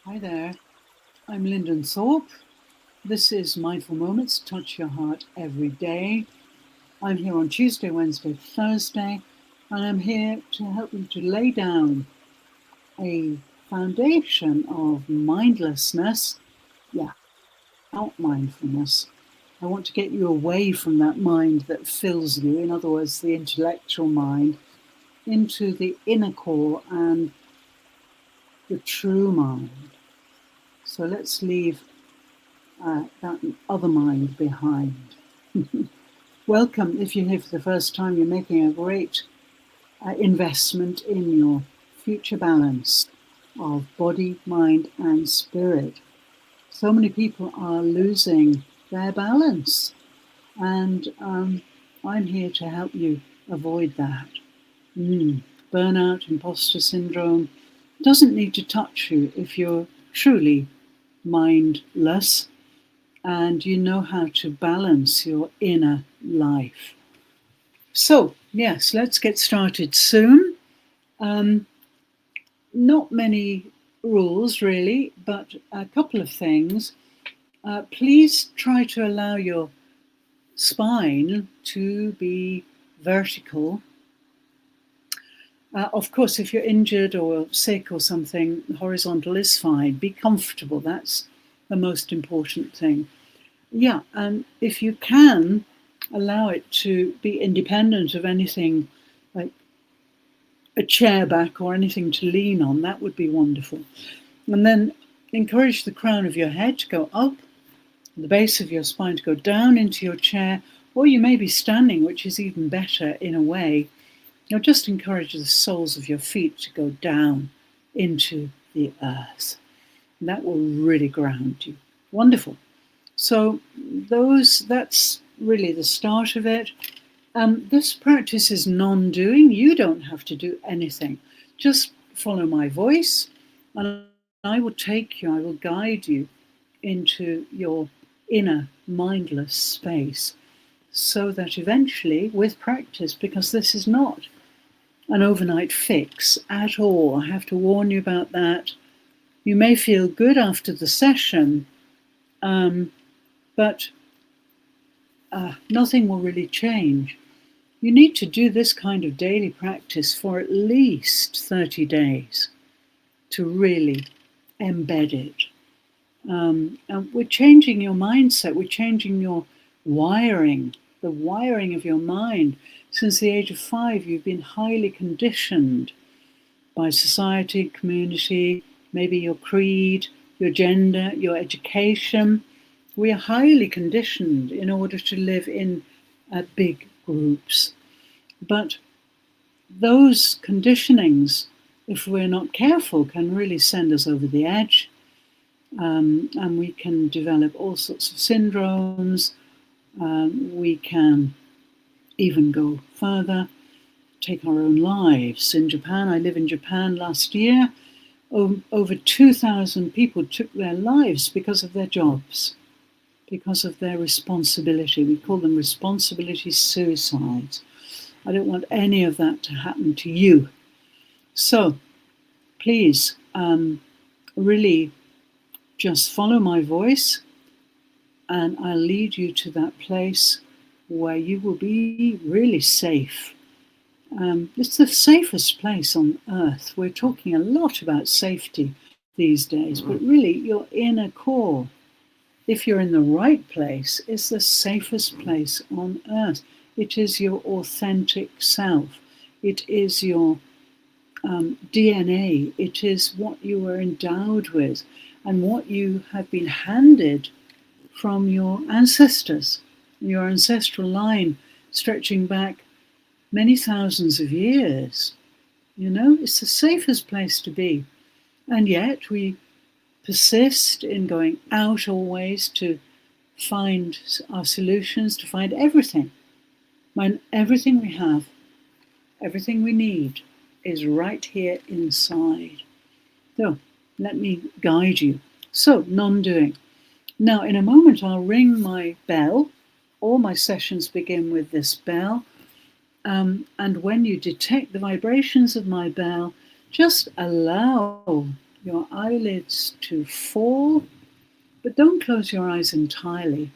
Hi there, I'm Lyndon Thorpe. This is Mindful Moments, Touch Your Heart Every Day. I'm here on Tuesday, Wednesday, Thursday, and I'm here to help you to lay down a foundation of mindlessness. Yeah, out mindfulness. I want to get you away from that mind that fills you, in other words, the intellectual mind, into the inner core and the true mind. So let's leave that other mind behind. Welcome. If you're here for the first time, you're making a great investment in your future balance of body, mind, and spirit. So many people are losing their balance, and I'm here to help you avoid that. Burnout, imposter syndrome doesn't need to touch you if you're truly mindless and you know how to balance your inner life. So, yes, let's get started soon. Not many rules, really, but a couple of things. Please try to allow your spine to be vertical. Of course, if you're injured or sick or something, horizontal is fine. Be comfortable. That's the most important thing. Yeah, and if you can, allow it to be independent of anything like a chair back or anything to lean on. That would be wonderful. And then encourage the crown of your head to go up, the base of your spine to go down into your chair, or you may be standing, which is even better in a way. Or just encourage the soles of your feet to go down into the earth. And that will really ground you. Wonderful. So that's really the start of it. This practice is non-doing. You don't have to do anything. Just follow my voice, and I will guide you into your inner mindless space, so that eventually, with practice, because this is not an overnight fix at all, I have to warn you about that. You may feel good after the session, but nothing will really change. You need to do this kind of daily practice for at least 30 days to really embed it. And we're changing your mindset, we're changing your wiring, the wiring of your mind. Since the age of 5, you've been highly conditioned by society, community, maybe your creed, your gender, your education. We are highly conditioned in order to live in big groups. But those conditionings, if we're not careful, can really send us over the edge. And we can develop all sorts of syndromes. We can even go further, take our own lives. In Japan, I live in Japan last year, over 2,000 people took their lives because of their jobs, because of their responsibility. We call them responsibility suicides. I don't want any of that to happen to you. So please, really just follow my voice, and I'll lead you to that place where you will be really safe. It's the safest place on earth. We're talking a lot about safety these days, but really your inner core, if you're in the right place, is the safest place on earth. It is your authentic self. It is your DNA. It is what you were endowed with and what you have been handed from your ancestors, your ancestral line stretching back many thousands of years. You know, it's the safest place to be. And yet we persist in going out always to find our solutions, to find everything. When everything we have, everything we need is right here inside. So let me guide you. So, non-doing. Now, in a moment, I'll ring my bell. All my sessions begin with this bell. And when you detect the vibrations of my bell, just allow your eyelids to fall, but don't close your eyes entirely.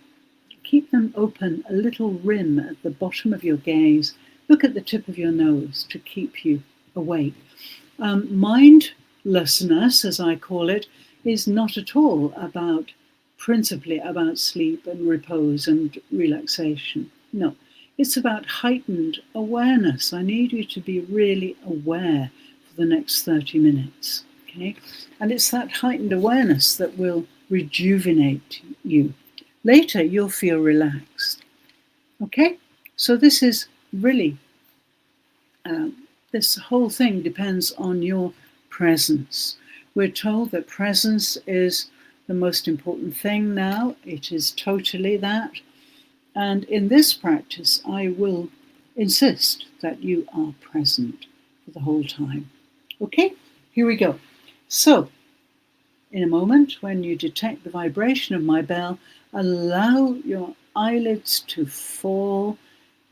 Keep them open, a little rim at the bottom of your gaze. Look at the tip of your nose to keep you awake. Mindlessness, as I call it, is not at all principally about sleep and repose and relaxation. No, it's about heightened awareness. I need you to be really aware for the next 30 minutes. Okay? And it's that heightened awareness that will rejuvenate you. Later, you'll feel relaxed. Okay? So this is really, this whole thing depends on your presence. We're told that presence is the most important thing now. It is totally that. And in this practice, I will insist that you are present for the whole time. Okay? Here we go. So, in a moment, when you detect the vibration of my bell, allow your eyelids to fall.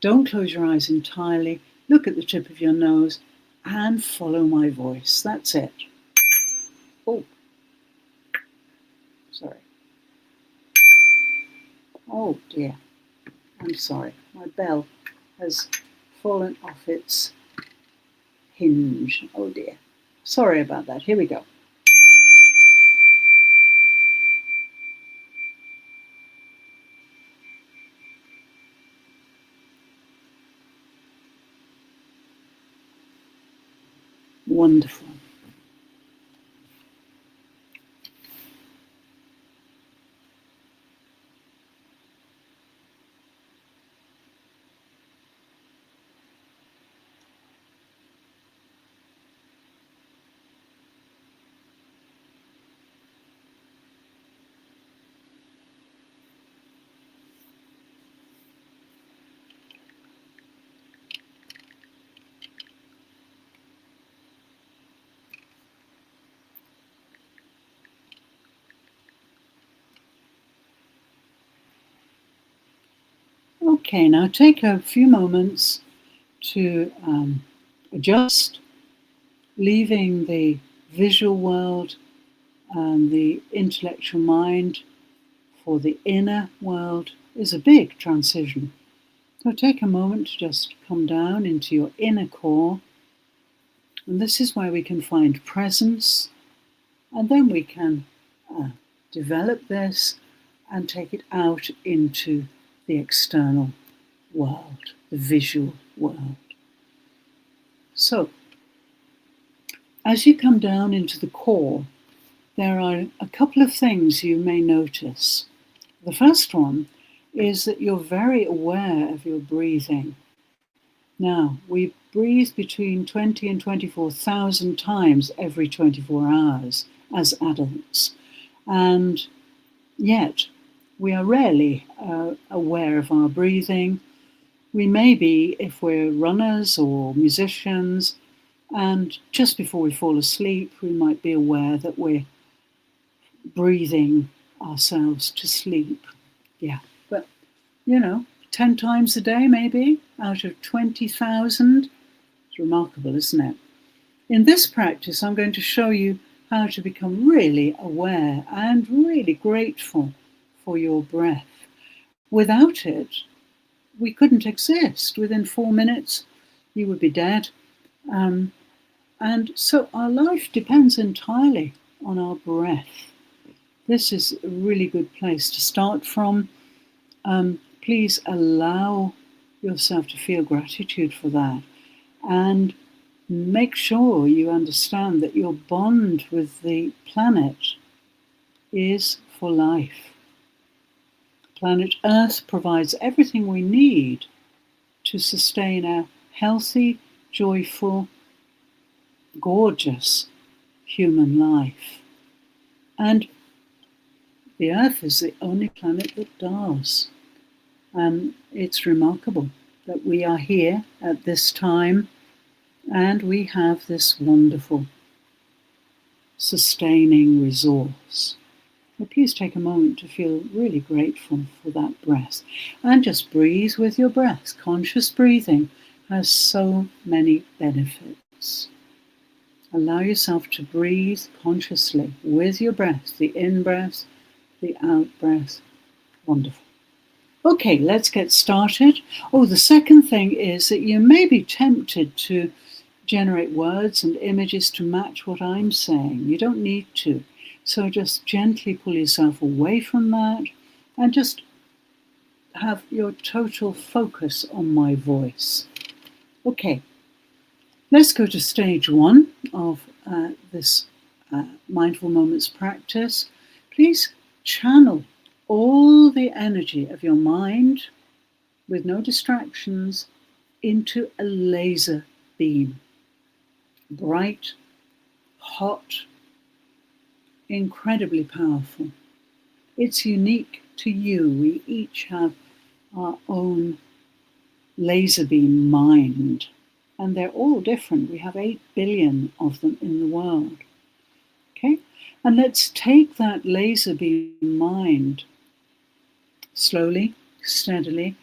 Don't close your eyes entirely. Look at the tip of your nose and follow my voice. That's it. Oh, sorry. Oh dear. I'm sorry. My bell has fallen off its hinge. Oh dear. Sorry about that. Here we go. Wonderful. Okay, now take a few moments to adjust, leaving the visual world and the intellectual mind for the inner world is a big transition. So take a moment to just come down into your inner core. And this is where we can find presence, and then we can develop this and take it out into the external world, the visual world. So, as you come down into the core, there are a couple of things you may notice. The first one is that you're very aware of your breathing. Now, we breathe between 20 and 24,000 times every 24 hours as adults, and yet we are rarely aware of our breathing. We may be if we're runners or musicians, and just before we fall asleep, we might be aware that we're breathing ourselves to sleep. Yeah, but 10 times a day maybe out of 20,000. It's remarkable, isn't it? In this practice, I'm going to show you how to become really aware and really grateful for your breath. Without it, we couldn't exist. Within 4 minutes, you would be dead. And so our life depends entirely on our breath. This is a really good place to start from. Please allow yourself to feel gratitude for that. And make sure you understand that your bond with the planet is for life. Planet Earth provides everything we need to sustain a healthy, joyful, gorgeous human life. And the Earth is the only planet that does. And it's remarkable that we are here at this time and we have this wonderful sustaining resource. So please take a moment to feel really grateful for that breath. And just breathe with your breath. Conscious breathing has so many benefits. Allow yourself to breathe consciously with your breath, the in breath, the out breath. Wonderful. Okay, let's get started. Oh, the second thing is that you may be tempted to generate words and images to match what I'm saying. You don't need to. So just gently pull yourself away from that and just have your total focus on my voice. Okay, let's go to stage one of this mindful moments practice. Please channel all the energy of your mind with no distractions into a laser beam. Bright, hot, incredibly powerful. It's unique to you. We each have our own laser beam mind, and they're all different. We have 8 billion of them in the world. Okay? And let's take that laser beam mind slowly, steadily,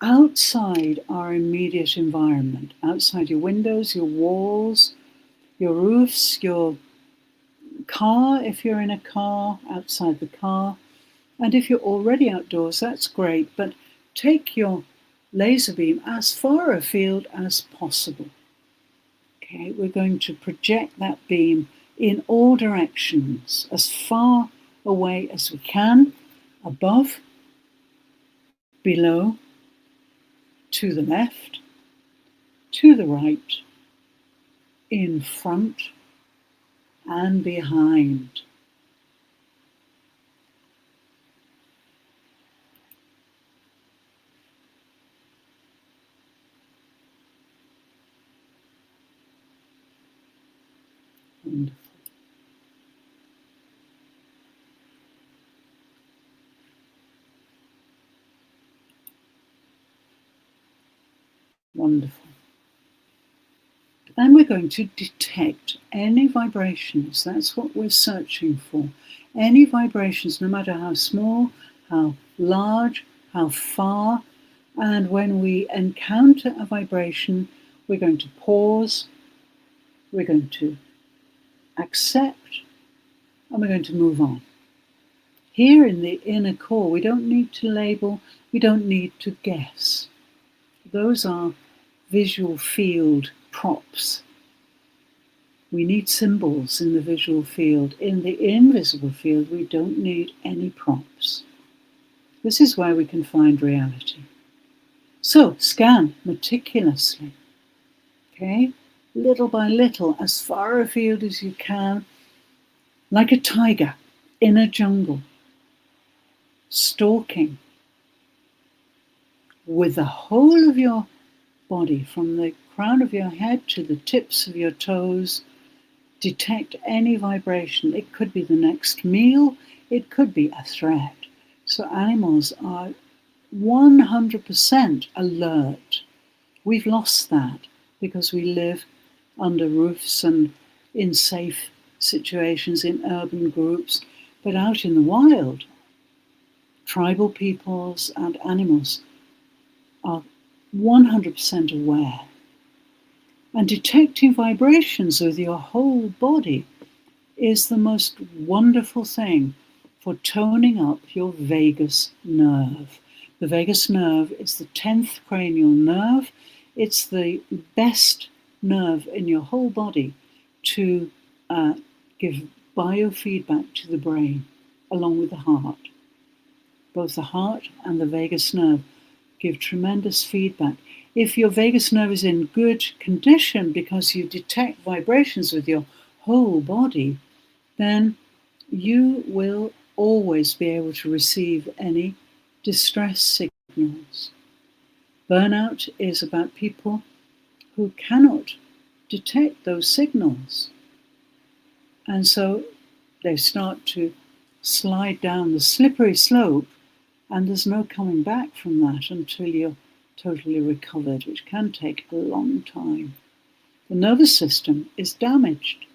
outside our immediate environment, outside your windows, your walls, your roofs, your car, if you're in a car, outside the car. And if you're already outdoors, that's great, but take your laser beam as far afield as possible. Okay, we're going to project that beam in all directions, as far away as we can, above, below, to the left, to the right, in front, and behind. Wonderful. Wonderful. And we're going to detect any vibrations. That's what we're searching for. Any vibrations, no matter how small, how large, how far. And when we encounter a vibration, we're going to pause, we're going to accept, and we're going to move on. Here in the inner core, we don't need to label, we don't need to guess. Those are visual field props. We need symbols in the visual field. In the invisible field, we don't need any props. This is where we can find reality. So, scan meticulously, okay? Little by little, as far afield as you can, like a tiger in a jungle, stalking with the whole of your body, from the crown of your head to the tips of your toes. Detect any vibration. It could be the next meal, it could be a threat. So animals are 100% alert. We've lost that because we live under roofs and in safe situations in urban groups. But out in the wild, tribal peoples and animals are 100% aware. And detecting vibrations with your whole body is the most wonderful thing for toning up your vagus nerve. The vagus nerve is the 10th cranial nerve. It's the best nerve in your whole body to give biofeedback to the brain, along with the heart. Both the heart and the vagus nerve give tremendous feedback. If your vagus nerve is in good condition because you detect vibrations with your whole body, then you will always be able to receive any distress signals. Burnout is about people who cannot detect those signals. And so they start to slide down the slippery slope, and there's no coming back from that until you're totally recovered, which can take a long time. The nervous system is damaged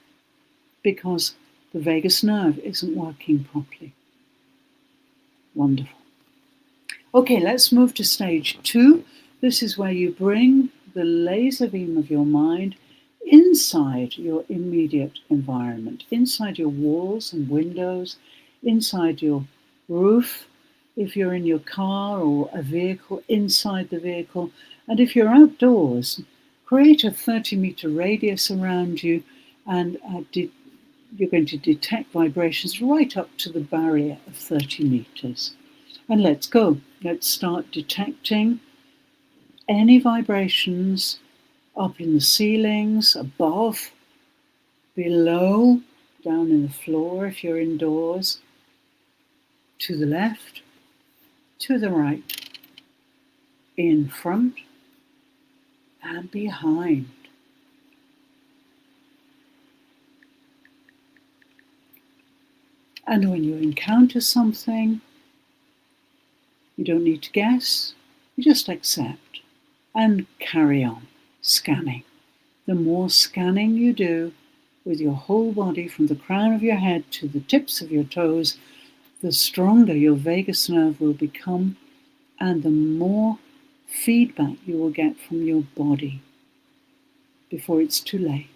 because the vagus nerve isn't working properly. Wonderful. Okay, let's move to stage 2. This is where you bring the laser beam of your mind inside your immediate environment, inside your walls and windows, inside your roof, if you're in your car or a vehicle, inside the vehicle. And if you're outdoors, create a 30-meter radius around you, and you're going to detect vibrations right up to the barrier of 30 meters. And let's go. Let's start detecting any vibrations up in the ceilings, above, below, down in the floor if you're indoors, to the left, to the right, in front and behind. And when you encounter something, you don't need to guess, you just accept and carry on scanning. The more scanning you do with your whole body from the crown of your head to the tips of your toes, the stronger your vagus nerve will become, and the more feedback you will get from your body before it's too late.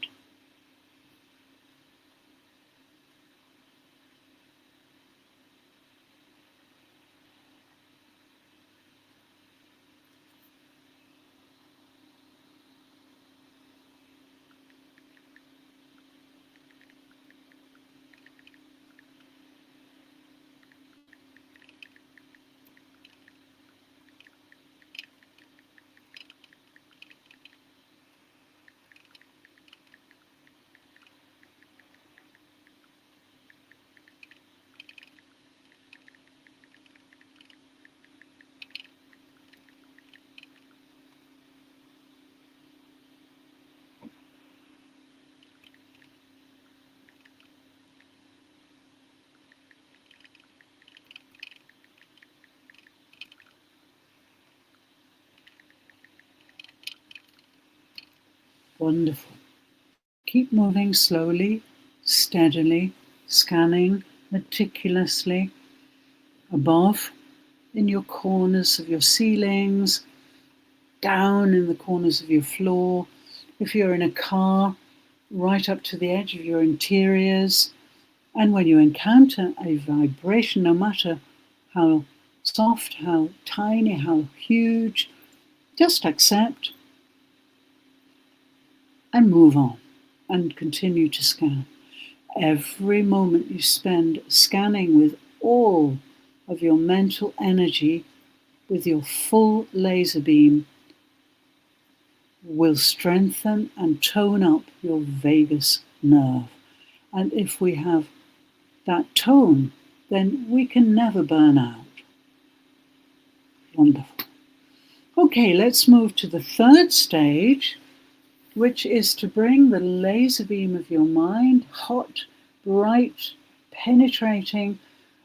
Wonderful. Keep moving slowly, steadily, scanning meticulously above, in your corners of your ceilings, down in the corners of your floor. If you're in a car, right up to the edge of your interiors. And when you encounter a vibration, no matter how soft, how tiny, how huge, just accept and move on and continue to scan. Every moment you spend scanning with all of your mental energy, with your full laser beam, will strengthen and tone up your vagus nerve. And if we have that tone, then we can never burn out. Wonderful. Okay, let's move to the third stage, which is to bring the laser beam of your mind, hot, bright, penetrating,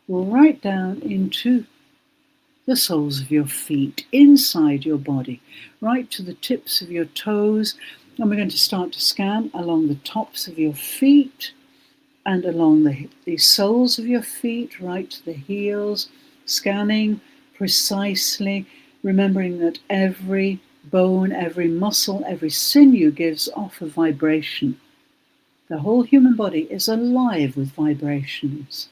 right down into the soles of your feet, inside your body, right to the tips of your toes. And we're going to start to scan along the tops of your feet and along the soles of your feet, right to the heels, scanning precisely, remembering that every bone, every muscle, every sinew gives off a vibration. The whole human body is alive with vibrations.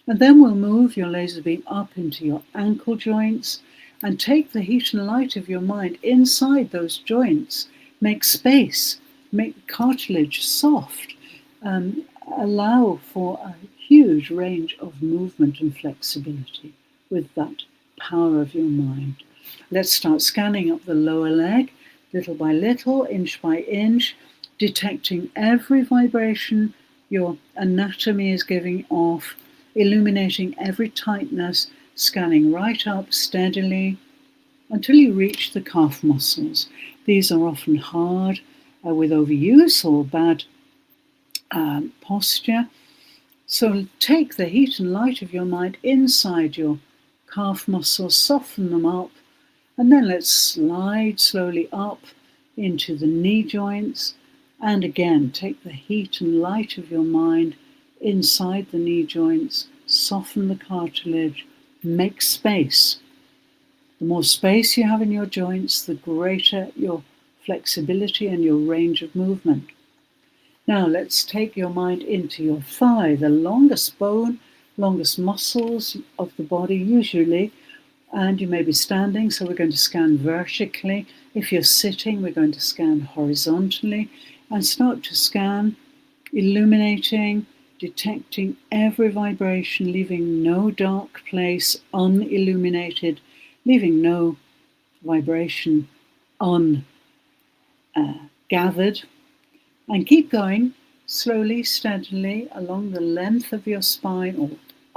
And then we'll move your laser beam up into your ankle joints and take the heat and light of your mind inside those joints. Make space, make cartilage soft, allow for a huge range of movement and flexibility with that power of your mind. Let's start scanning up the lower leg, little by little, inch by inch, detecting every vibration your anatomy is giving off, illuminating every tightness, scanning right up steadily until you reach the calf muscles. These are often hard with overuse or bad posture. So take the heat and light of your mind inside your calf muscles, soften them up, and then let's slide slowly up into the knee joints. And again, take the heat and light of your mind inside the knee joints, soften the cartilage, make space. The more space you have in your joints, the greater your flexibility and your range of movement. Now let's take your mind into your thigh, the longest bone, longest muscles of the body usually. And you may be standing, so we're going to scan vertically. If you're sitting, we're going to scan horizontally and start to scan, illuminating, detecting every vibration, leaving no dark place unilluminated, leaving no vibration ungathered. And keep going slowly, steadily along the length of your spine or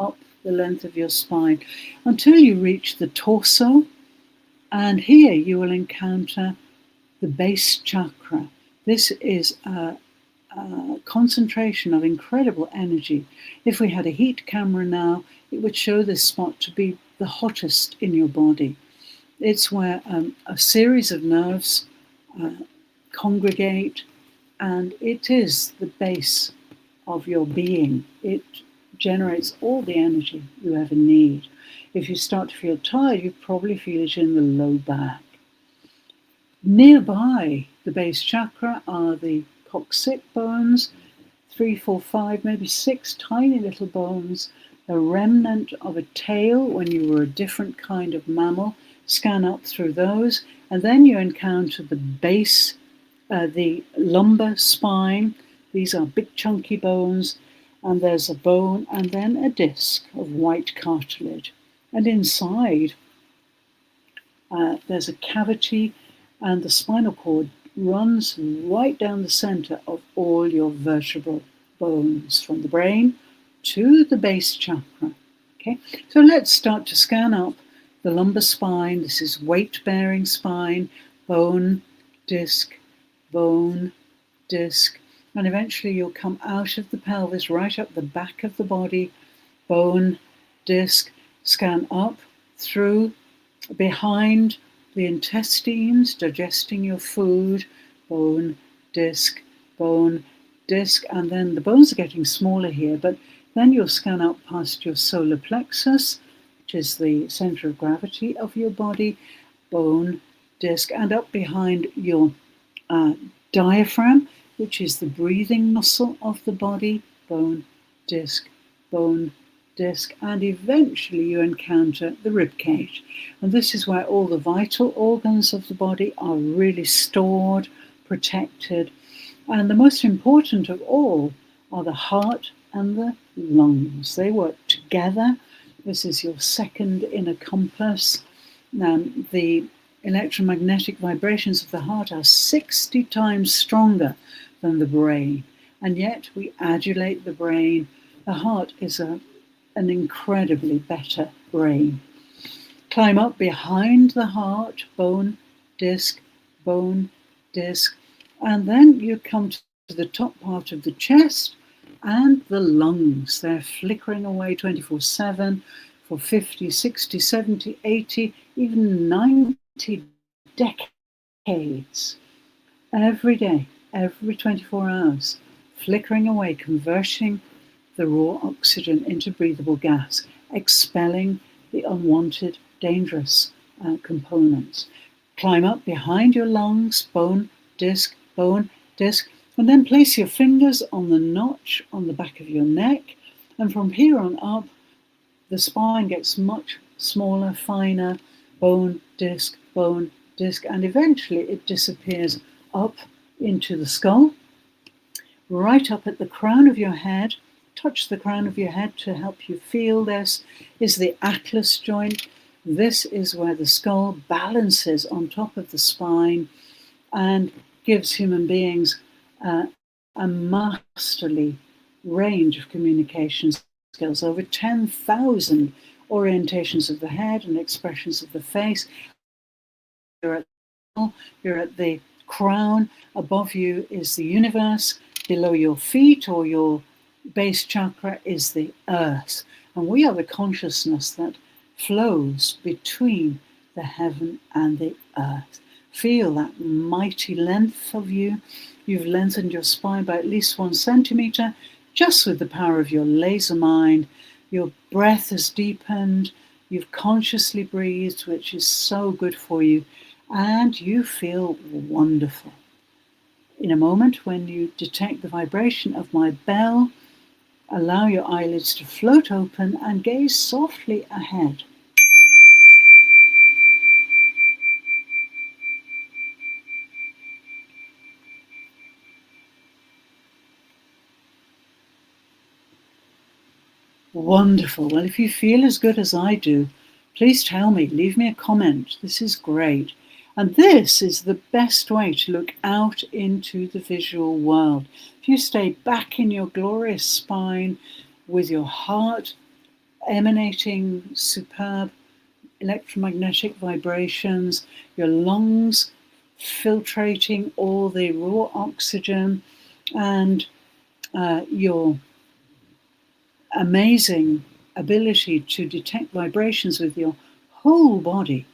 up the length of your spine until you reach the torso. And here you will encounter the base chakra. This is a concentration of incredible energy. If we had a heat camera now, it would show this spot to be the hottest in your body. It's where a series of nerves congregate, and it is the base of your being. It generates all the energy you ever need. If you start to feel tired, you probably feel it in the low back. Nearby the base chakra are the coccyx bones, 3, 4, 5, maybe 6 tiny little bones, a remnant of a tail when you were a different kind of mammal. Scan up through those, and then you encounter the base, the lumbar spine. These are big chunky bones, and there's a bone and then a disc of white cartilage. And inside, there's a cavity, and the spinal cord runs right down the center of all your vertebral bones, from the brain to the base chakra. Okay, so let's start to scan up the lumbar spine. This is weight-bearing spine, bone, disc, bone, disc, and eventually you'll come out of the pelvis, right up the back of the body, bone, disc, scan up through, behind the intestines, digesting your food, bone, disc, and then the bones are getting smaller here, but then you'll scan up past your solar plexus, which is the center of gravity of your body, bone, disc, and up behind your diaphragm, which is the breathing muscle of the body, bone, disc, and eventually you encounter the rib cage. And this is where all the vital organs of the body are really stored, protected. And the most important of all are the heart and the lungs. They work together. This is your second inner compass. The electromagnetic vibrations of the heart are 60 times stronger than the brain. And yet we adulate the brain. The heart is an incredibly better brain. Climb up behind the heart, bone, disc, and then you come to the top part of the chest and the lungs. They're flickering away 24/7 for 50, 60, 70, 80, even 90 decades. Every day, every 24 hours, flickering away, converting the raw oxygen into breathable gas, expelling the unwanted, dangerous components. Climb up behind your lungs, bone, disc, and then place your fingers on the notch on the back of your neck. And from here on up, the spine gets much smaller, finer, bone, disc, and eventually it disappears up into the skull, right up at the crown of your head. Touch the crown of your head to help you feel this, is the atlas joint. This is where the skull balances on top of the spine and gives human beings a masterly range of communication skills, over 10,000 orientations of the head and expressions of the face. You're at the crown. Above you is the universe. Below your feet or your base chakra is the earth. And we are the consciousness that flows between the heaven and the earth. Feel that mighty length of you. You've lengthened your spine by at least 1 centimeter just with the power of your laser mind. Your breath has deepened. You've consciously breathed, which is so good for you. And you feel wonderful. In a moment, when you detect the vibration of my bell, allow your eyelids to float open and gaze softly ahead. Wonderful. Well, if you feel as good as I do, please tell me, leave me a comment. This is great. And this is the best way to look out into the visual world. If you stay back in your glorious spine with your heart emanating superb electromagnetic vibrations, your lungs filtrating all the raw oxygen, and your amazing ability to detect vibrations with your whole body.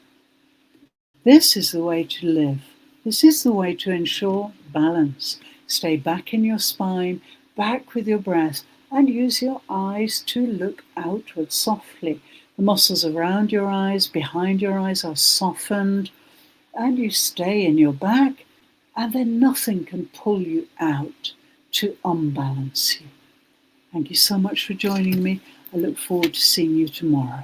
This is the way to live. This is the way to ensure balance. Stay back in your spine, back with your breath, and use your eyes to look outward softly. The muscles around your eyes, behind your eyes are softened, and you stay in your back, and then nothing can pull you out to unbalance you. Thank you so much for joining me. I look forward to seeing you tomorrow.